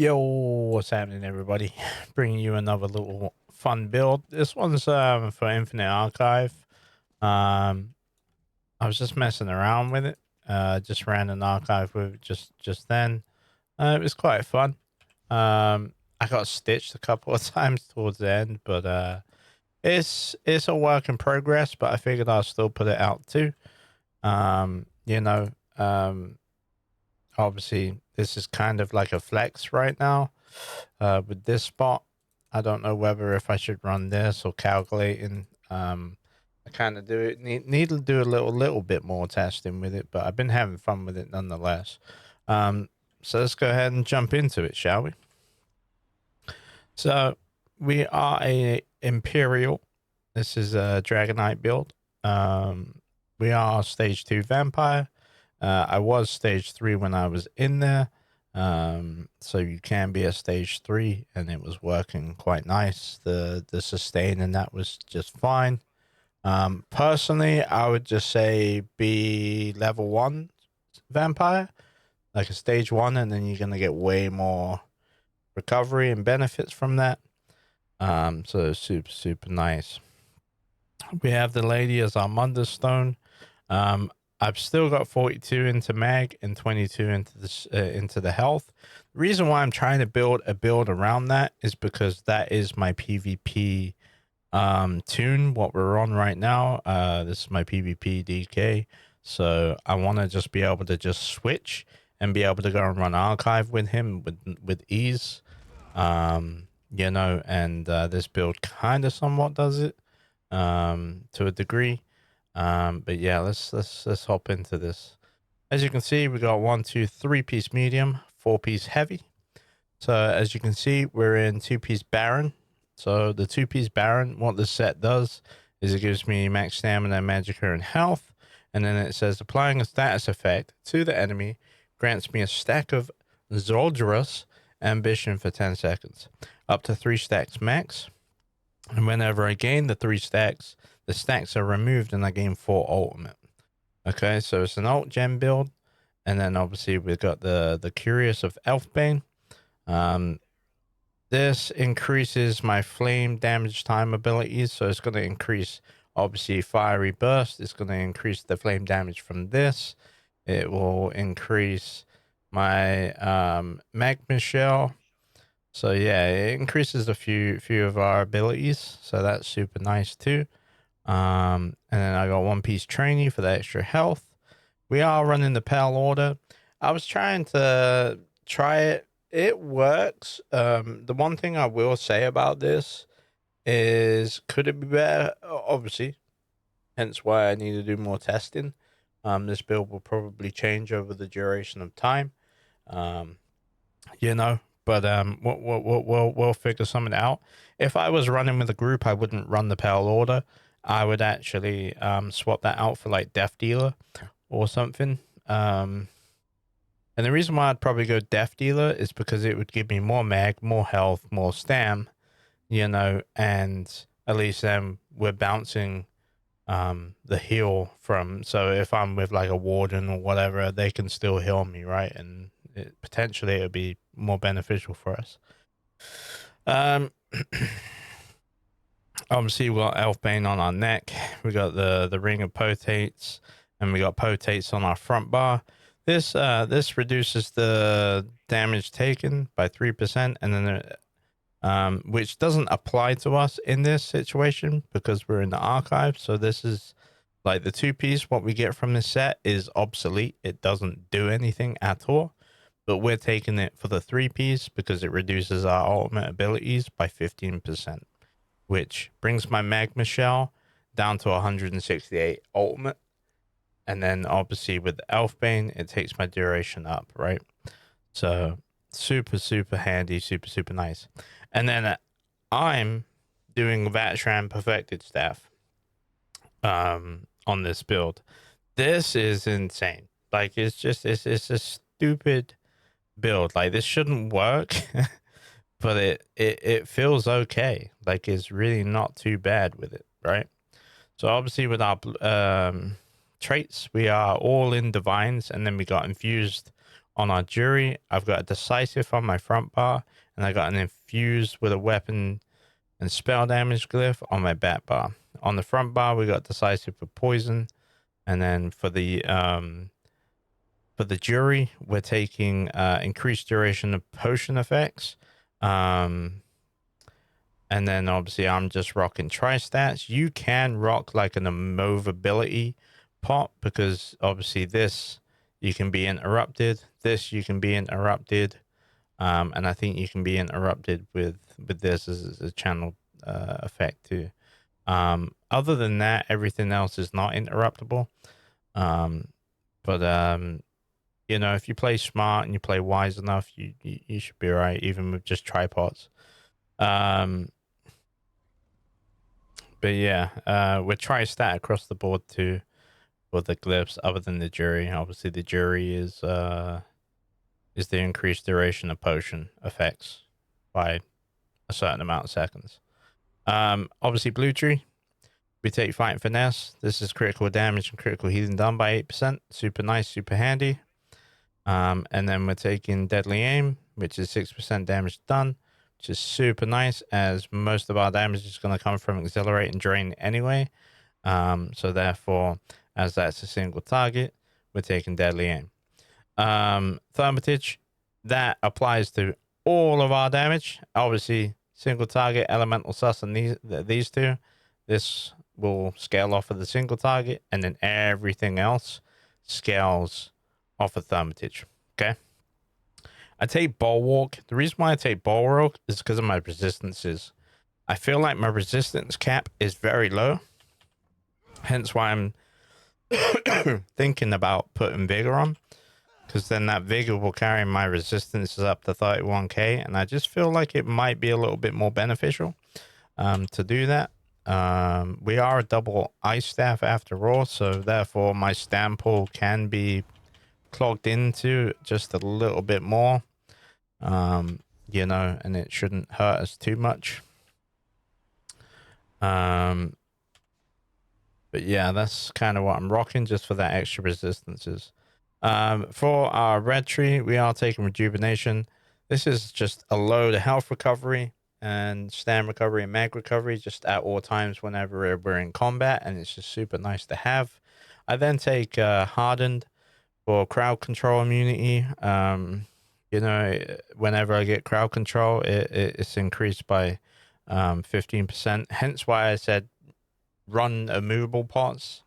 Yo, what's happening, everybody? Bringing you another little fun build. This one's for Infinite Archive. Um, I was just messing around with it. Just ran an archive with it just then. It was quite fun. I got stitched a couple of times towards the end, but it's a work in progress. But I figured I'll still put it out too. You know, obviously this is kind of like a flex right now. With this spot, I don't know whether if I should run this or calculating. I kind of do it. Need to do a little bit more testing with it, but I've been having fun with it nonetheless. So let's go ahead and jump into it, shall we? So we are a Imperial. This is a Dragonknight build. We are stage 2 vampire. I was stage 3 when I was in there. So you can be a stage 3, and it was working quite nice. The sustain and that was just fine. Personally, I would just say be level 1 vampire, like a stage 1, and then you're gonna get way more recovery and benefits from that. So super nice. We have the lady as our Munderstone. I've still got 42 into mag and 22 into the health. The reason why I'm trying to build a build around that is because that is my PvP tune, what we're on right now. This is my PvP DK. So I want to just be able to just switch and be able to go and run archive with him with ease. You know, and this build kind of somewhat does it to a degree. But yeah, let's hop into this. As you can see, we got 1, 2, 3-piece medium, 4-piece heavy. So as you can see, we're in 2-piece Baron. So the 2-piece Baron, what this set does is it gives me max stamina, magicka, and health. And then it says applying a status effect to the enemy grants me a stack of Zoldra's ambition for 10 seconds, up to 3 stacks max. And whenever I gain the 3 stacks, the stacks are removed and I gain 4 ultimate. Okay, so it's an alt gem build. And then obviously we've got the Curious of Elfbane. This increases my flame damage time abilities. So it's going to increase, obviously, Fiery Burst. It's going to increase the flame damage from this. It will increase my Magma Shell. So yeah, it increases a few of our abilities. So that's super nice too. And then I got 1-piece trainee for the extra health. We are running the Pale Order. I was trying to try it. It works. The one thing I will say about this is, could it be better? Obviously, hence why I need to do more testing. This build will probably change over the duration of time. You know, but we'll figure something out. If I was running with a group, I wouldn't run the Pale Order. I would actually swap that out for like Death Dealer or something. And the reason why I'd probably go Death Dealer is because it would give me more mag, more health, more stam, you know, and at least then we're bouncing the heal from. So if I'm with like a warden or whatever, they can still heal me, right? And potentially it would be more beneficial for us. Obviously we got Elfbane on our neck. We got the Ring of Potates, and we got Potates on our front bar. This reduces the damage taken by 3%, and then which doesn't apply to us in this situation because we're in the archive. So this is like the 2-piece. What we get from this set is obsolete. It doesn't do anything at all. But we're taking it for the 3-piece because it reduces our ultimate abilities by 15%, which brings my Magma Shell down to 168 ultimate. And then obviously with the Elfbane, it takes my duration up, right? So super handy, super nice. And then I'm doing Vatran Perfected Staff on this build. This is insane. Like it's a stupid build. Like this shouldn't work, but it feels okay. Like it's really not too bad with it, right? So obviously with our traits, we are all in divines, and then we got infused on our jury. I've got a decisive on my front bar, and I got an infused with a weapon and spell damage glyph on my back bar. On the front bar, we got decisive for poison, and then for the jury, we're taking increased duration of potion effects. And then obviously I'm just rocking tri-stats. You can rock like an immovability pot, because obviously this you can be interrupted. This you can be interrupted. And I think you can be interrupted with this as a channel effect too. Other than that, everything else is not interruptible. But you know, if you play smart and you play wise enough, you should be all right, even with just tripods. But yeah, we're tri-stat across the board too for the glyphs, other than the jury. Obviously, the jury is the increased duration of potion effects by a certain amount of seconds. Obviously, blue tree, we take fight and finesse. This is critical damage and critical healing done by 8%. Super nice, super handy. And then we're taking deadly aim, which is 6% damage done, which is super nice, as most of our damage is going to come from accelerate and drain anyway. So therefore, as that's a single target, we're taking deadly aim. Thermitage, that applies to all of our damage. Obviously, single target, elemental sus, and these two, this will scale off of the single target, and then everything else scales off of thermitage. Okay. I take bulwark. The reason why I take bulwark is because of my resistances. I feel like my resistance cap is very low, hence why I'm thinking about putting vigor on, because then that vigor will carry my resistances up to 31k, and I just feel like it might be a little bit more beneficial to do that. We are a double ice staff after all, so therefore my stam pool can be clogged into just a little bit more, you know, and it shouldn't hurt us too much. But yeah, that's kind of what I'm rocking, just for that extra resistances. For our red tree, we are taking rejuvenation. This is just a load of health recovery and stam recovery and mag recovery just at all times whenever we're in combat, and it's just super nice to have. I then take hardened for crowd control immunity. You know, whenever I get crowd control, it's increased by 15%. Hence why I said run immovable pots,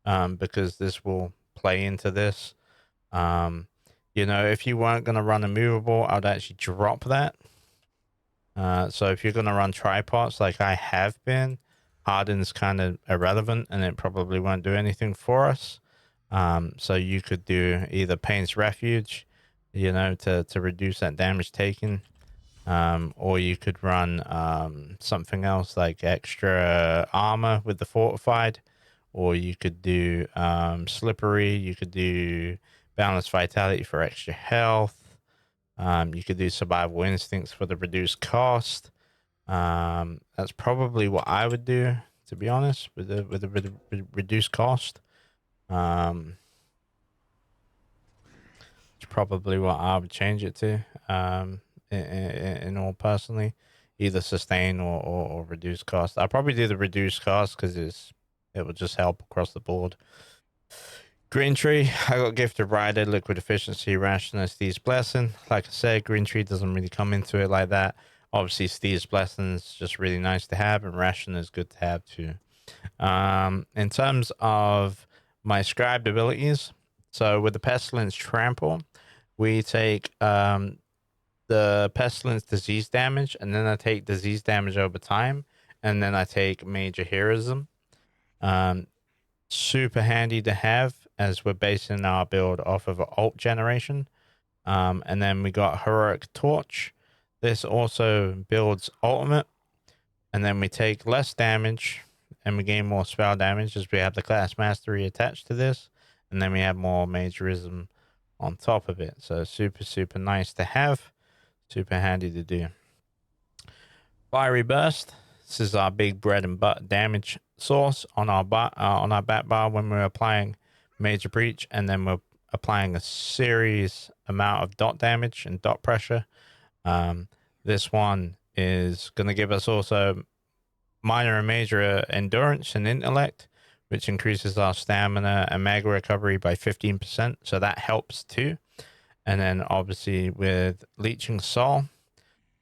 because this will play into this. You know, if you weren't going to run immovable, I'd actually drop that. So if you're going to run tripods like I have been, harden's kind of irrelevant, and it probably won't do anything for us. So you could do either Pain's Refuge, you know, to reduce that damage taken, or you could run something else like extra armor with the Fortified, or you could do Slippery, you could do Balanced Vitality for extra health, you could do Survival Instincts for the reduced cost. That's probably what I would do, to be honest, with the reduced cost. It's probably what I would change it to, in all personally, either sustain or reduce cost. I'll probably do the reduced cost because it will just help across the board. Green tree, I got Gifted Rider, Liquid Efficiency, Ration, Steve's Blessing. Like I said, green tree doesn't really come into it like that. Obviously, Steve's Blessing is just really nice to have, and Ration is good to have too. In terms of my scribed abilities, so with the Pestilence Trample, we take the Pestilence disease damage, and then I take disease damage over time, and then I take Major Heroism. Super handy to have, as we're basing our build off of alt generation. And then we got Heroic Torch. This also builds ultimate, and then we take less damage and we gain more spell damage as we have the class mastery attached to this, and then we have more majorism on top of it. So super nice to have, super handy to do. Fiery Burst, this is our big bread and butter damage source on our back bar when we're applying Major Breach, and then we're applying a serious amount of dot damage and dot pressure. This one is going to give us also minor and major endurance and intellect, which increases our stamina and mag recovery by 15%. So that helps too. And then obviously with Leeching Soul,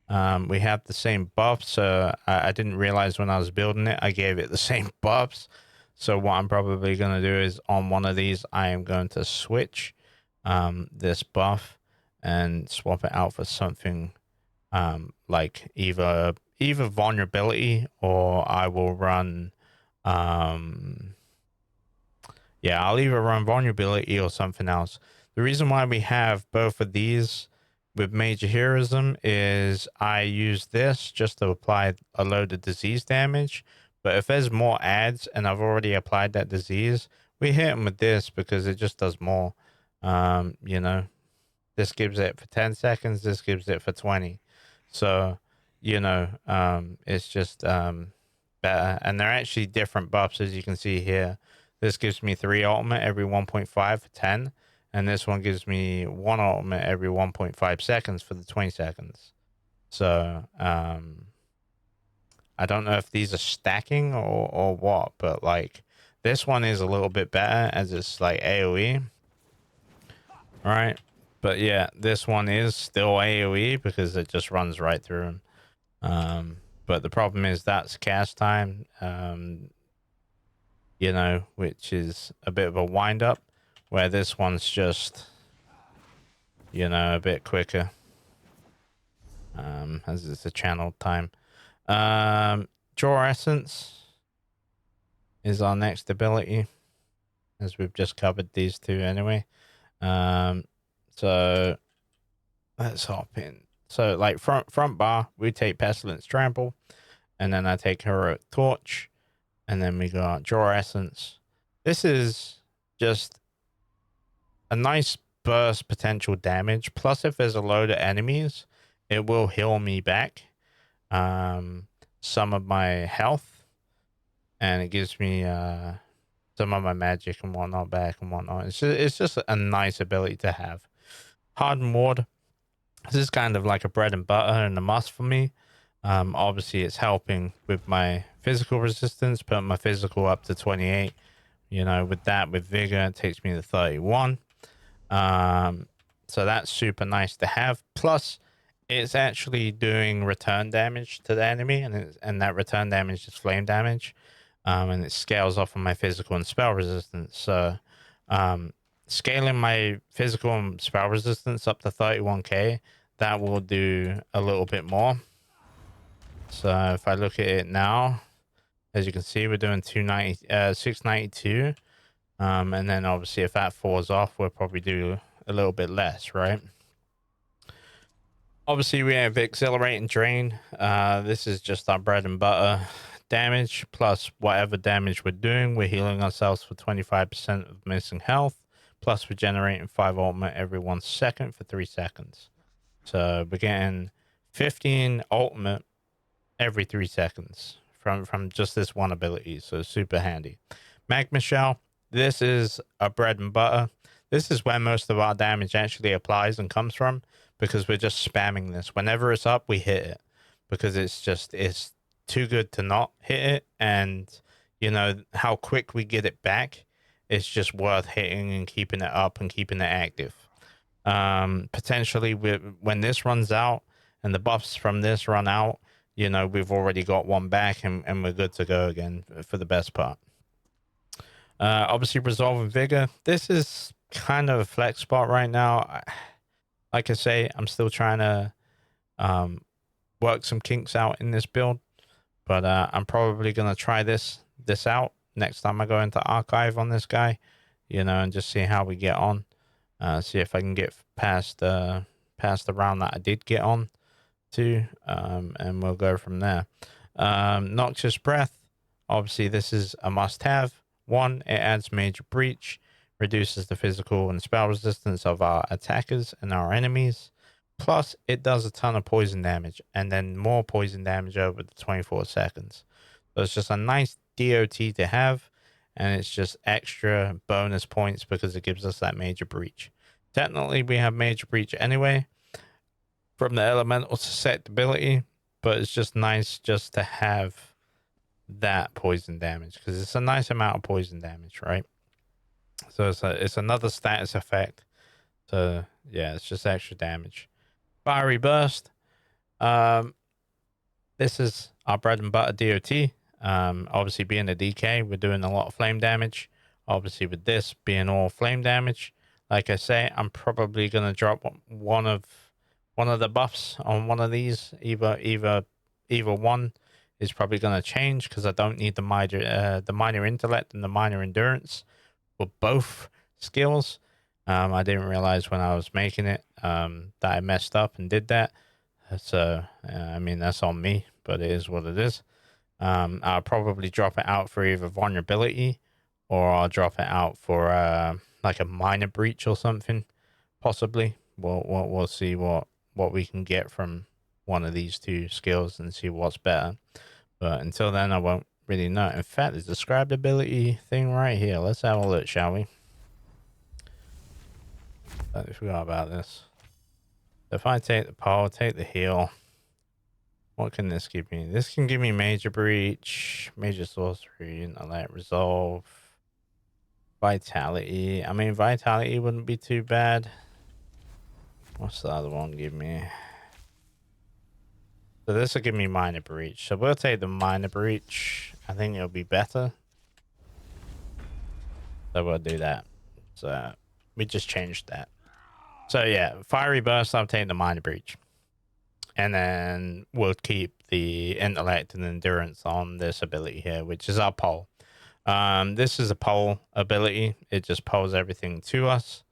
we have the same buffs. So I didn't realize when I was building it, I gave it the same buffs. So what I'm probably going to do is on one of these, I am going to switch this buff and swap it out for something like either vulnerability, or I will run yeah, I'll either run vulnerability or something else. The reason why we have both of these with major heroism is I use this just to apply a load of disease damage. But if there's more ads and I've already applied that disease, we hit them with this because it just does more. You know, this gives it for 10 seconds, this gives it for 20. So, you know, it's just better. And they're actually different buffs, as you can see here. This gives me 3 ultimate every 1.5 for 10. And this one gives me 1 ultimate every 1.5 seconds for the 20 seconds. So, I don't know if these are stacking or what, but like this one is a little bit better as it's like AoE. Right? But yeah, this one is still AoE because it just runs right through them. But the problem is that's cast time, you know, which is a bit of a wind up, where this one's just, you know, a bit quicker, as it's a channel time. Draw Essence is our next ability, as we've just covered these two anyway. So let's hop in. So like front bar, we take Pestilence Trample, and then I take Heroic Torch, and then we got Draw Essence. This is just a nice burst potential damage. Plus, if there's a load of enemies, it will heal me back some of my health, and it gives me some of my magic and whatnot back and whatnot. It's just a nice ability to have. Hardened Ward. This is kind of like a bread and butter and a must for me. Obviously, it's helping with my physical resistance, putting my physical up to 28. You know, with that, with Vigor, it takes me to 31. So that's super nice to have. Plus, it's actually doing return damage to the enemy, and that return damage is flame damage. And it scales off of my physical and spell resistance. So, scaling my physical and spell resistance up to 31k, that will do a little bit more. So if I look at it now, as you can see, we're doing 692. And then obviously if that falls off, we'll probably do a little bit less, right? Obviously we have Accelerate and Drain. This is just our bread and butter damage, plus whatever damage we're doing, we're healing ourselves for 25% of missing health, plus we're generating 5 ultimate every 1 second for 3 seconds. So we're getting 15 ultimate every 3 seconds from just this one ability. So super handy. Magma Shell. This is a bread and butter. This is where most of our damage actually applies and comes from, because we're just spamming this. Whenever it's up, we hit it, because it's too good to not hit it. And you know how quick we get it back. It's just worth hitting and keeping it up and keeping it active. Potentially when this runs out and the buffs from this run out, you know, we've already got one back and we're good to go again for the best part. Obviously Resolve and Vigor. This is kind of a flex spot right now. Like I say, I'm still trying to work some kinks out in this build, but I'm probably going to try this out next time I go into Archive on this guy, you know, and just see how we get on. See if I can get past the round that I did get on to, and we'll go from there. Noxious Breath. Obviously, this is a must-have. 1, it adds Major Breach, reduces the physical and spell resistance of our attackers and our enemies. Plus, it does a ton of poison damage, and then more poison damage over the 24 seconds. So it's just a nice DOT to have. and it's just extra bonus points because it gives us that major breach. Technically, we have major breach anyway from the elemental susceptibility, but it's just nice just to have that poison damage because it's a nice amount of poison damage, right? So it's another status effect. So yeah, it's just extra damage. Fiery burst. This is our bread and butter DOT. Obviously being a DK, we're doing a lot of flame damage. Obviously with this being all flame damage, like I say, I'm probably gonna drop one of the buffs on one of these. Either one is probably gonna change because I don't need the minor intellect and the minor endurance for both skills. I didn't realize when I was making it that I messed up and did that. So I mean, that's on me, but it is what it is. I'll probably drop it out for either vulnerability or I'll drop it out for like a minor breach or something, possibly. We'll see what we can get from one of these two skills and see what's better. But until then, I won't really know. In fact, there's a described ability thing right here. Let's have a look, shall we? I forgot about this. If I take the pole, take the heal. What can this give me? This can give me major breach, major sorcery, intellect, resolve, vitality. I mean, vitality wouldn't be too bad. What's the other one give me? So this will give me minor breach. So we'll take the minor breach. I think it'll be better. So we'll do that. So we just changed that. So yeah, fiery burst, I'll take the minor breach. And then we'll keep the intellect and endurance on this ability here, which is our pole. This is a pole ability. It just pulls everything to us.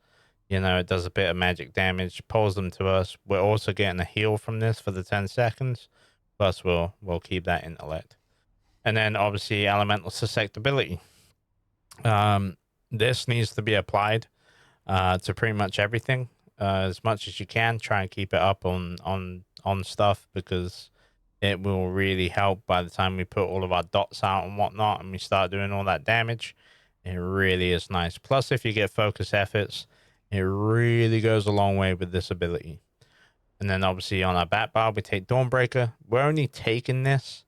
You know, it does a bit of magic damage, pulls them to us. We're also getting a heal from this for the 10 seconds. Plus we'll keep that intellect. And then obviously elemental susceptibility. This needs to be applied to pretty much everything. As much as you can, try and keep it up on stuff because it will really help by the time we put all of our dots out and whatnot and we start doing all that damage. It really is nice. Plus, if you get focus efforts, it really goes a long way with this ability. And then obviously on our bat bar, we take Dawnbreaker. We're only taking this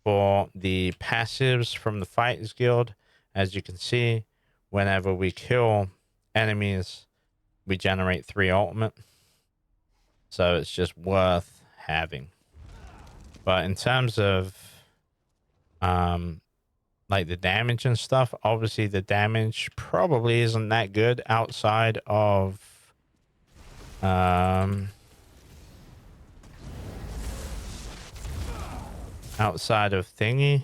for the passives from the Fighters Guild. As you can see, whenever we kill enemies, we generate 3 ultimate. So it's just worth having. But in terms of like the damage and stuff, obviously the damage probably isn't that good outside of thingy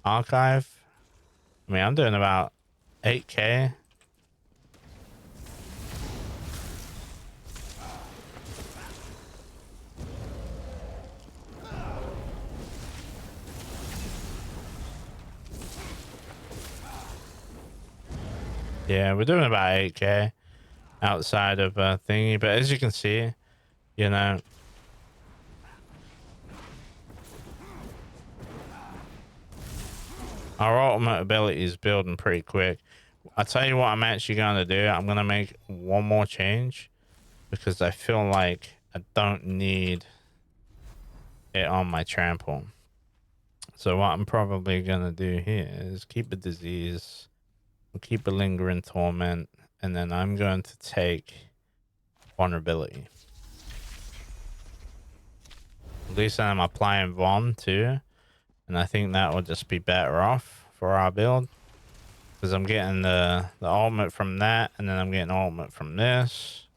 archive. I mean, I'm doing about 8k. Yeah, we're doing about 8k outside of thingy, but as you can see, you know, our ultimate ability is building pretty quick. I'll tell you what I'm actually going to do. I'm going to make one more change because I feel like I don't need it on my trample. So what I'm probably going to do here is keep a disease. We'll keep a lingering torment, and then I'm going to take vulnerability. At least I'm applying Von too, and I think that will just be better off for our build because I'm getting the ultimate from that, and then I'm getting ultimate from this.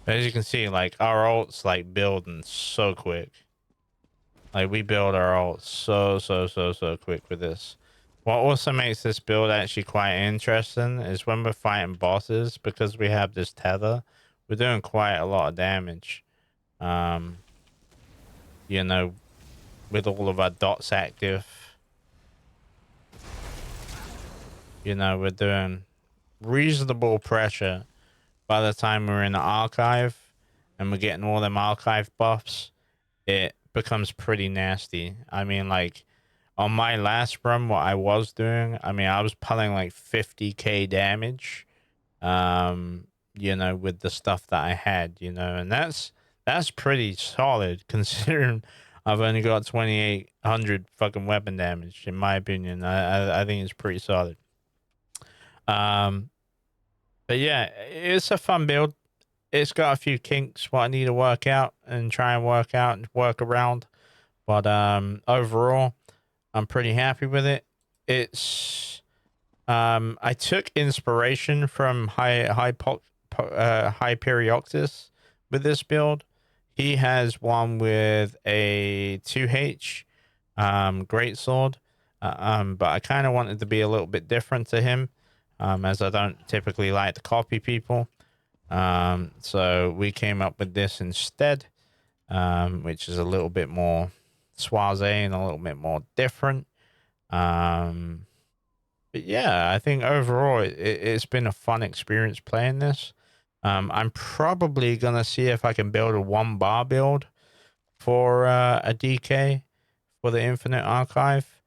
As you can see, like our ults like building so quick. Like we build our ults so quick with this. What also makes this build actually quite interesting is when we're fighting bosses, because we have this tether, we're doing quite a lot of damage. You know, with all of our dots active You know, we're doing reasonable pressure by the time we're in the archive and we're getting all them archive buffs. It becomes pretty nasty. I mean, like on my last run, what I was doing, I mean, I was pulling like 50k damage, you know, with the stuff that I had, you know, and that's pretty solid considering I've only got 2800 fucking weapon damage, in my opinion. I think it's pretty solid. Um, but yeah, it's a fun build. It's got a few kinks what I need to work out and try and work out and work around. But overall, I'm pretty happy with it. It's I took inspiration from Hyperioxis with this build. He has one with a 2H greatsword, but I kind of wanted to be a little bit different to him, as I don't typically like to copy people. So we came up with this instead, which is a little bit more suave and a little bit more different. But yeah, I think overall it's been a fun experience playing this. I'm probably gonna see if I can build a 1 bar build for a DK for the Infinite Archive.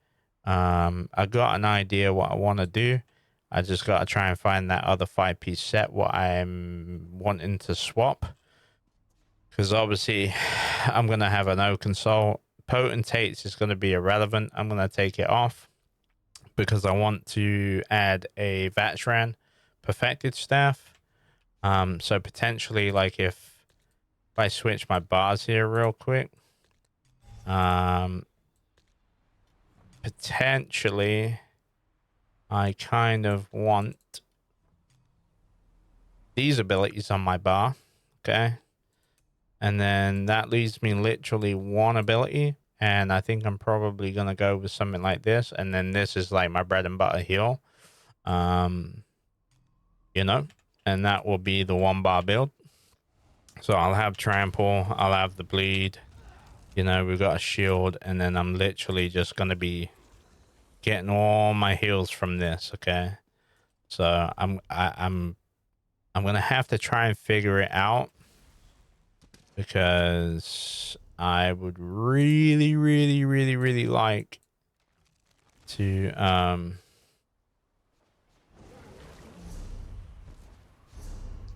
I got an idea what I want to do. I just got to try and find that other 5-piece set what I'm wanting to swap, because obviously I'm gonna have an O console. Potentates is going to be irrelevant. I'm going to take it off because I want to add a Vatran perfected staff. So potentially, like if I switch my bars here real quick, potentially I kind of want these abilities on my bar, okay? And then that leaves me literally 1 ability, and I think I'm probably gonna go with something like this, and then this is like my bread and butter heal. You know, and that will be the 1 bar build. So I'll have trample, I'll have the bleed, you know, we've got a shield, and then I'm literally just gonna be getting all my heals from this, okay? So I'm gonna have to try and figure it out, because I would really, really, really, really like to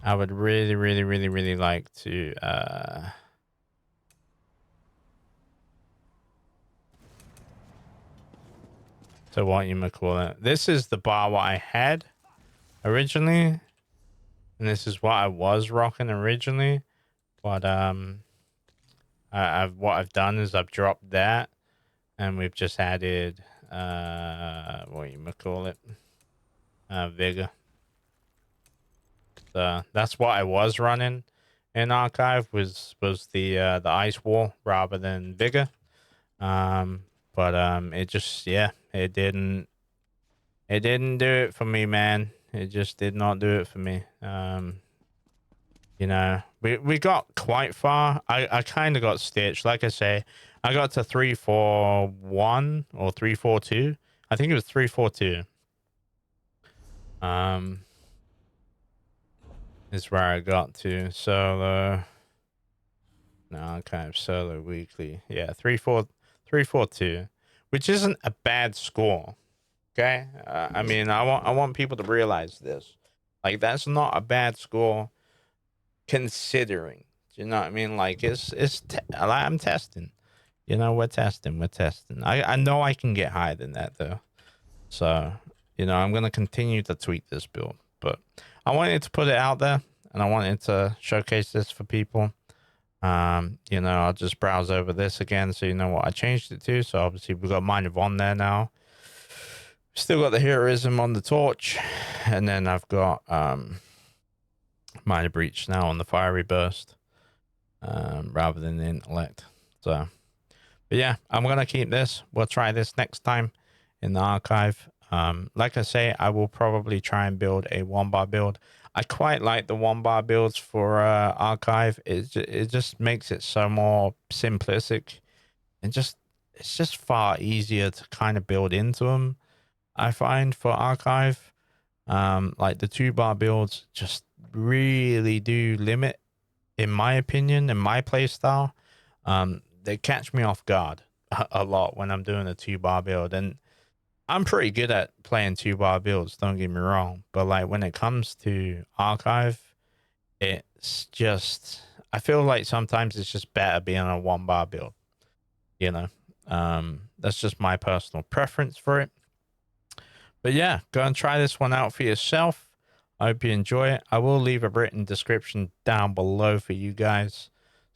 I would really, really, really, really like to so what you might call it. This is the bar what I had originally, and this is what I was rocking originally. But what I've done is I've dropped that, and we've just added what you might call it, vigor. So that's what I was running in archive was the ice wall rather than vigor. But it just, yeah, it didn't do it for me, man. It just did not do it for me. You know, we got quite far. I kind of got stitched. Like I say, I got to 341 or 342. I think it was 342. Is where I got to. Solo. No, kind of solo weekly. Yeah, 342, which isn't a bad score. Okay, I mean, I want people to realize this. Like, that's not a bad score, considering. Do you know what I mean? Like, I'm testing. You know, we're testing. I know I can get higher than that though. So, you know, I'm gonna continue to tweak this build, but I wanted to put it out there, and I wanted to showcase this for people. You know, I'll just browse over this again so you know what I changed it to. So obviously we've got Mind of On there now. Still got the heroism on the torch, and then I've got Minor Breach now on the fiery burst, rather than the intellect. So, but yeah, I'm gonna keep this. We'll try this next time in the archive. Like I say, I will probably try and build a 1 bar build. I quite like the 1 bar builds for archive. It just makes it so more simplistic, and it's just far easier to kind of build into them, I find, for archive. Like the 2-bar builds just really do limit, in my opinion, in my play style. They catch me off guard a lot when I'm doing a 2-bar build, and I'm pretty good at playing 2-bar builds, don't get me wrong, but like when it comes to archive, it's just, I feel like sometimes it's just better being on a 1-bar build, you know. That's just my personal preference for it. But yeah, go and try this one out for yourself. I hope you enjoy it. I will leave a written description down below for you guys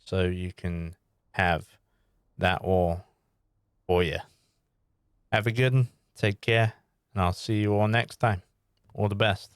so you can have that all for you. Have a good one. Take care, and I'll see you all next time. All the best.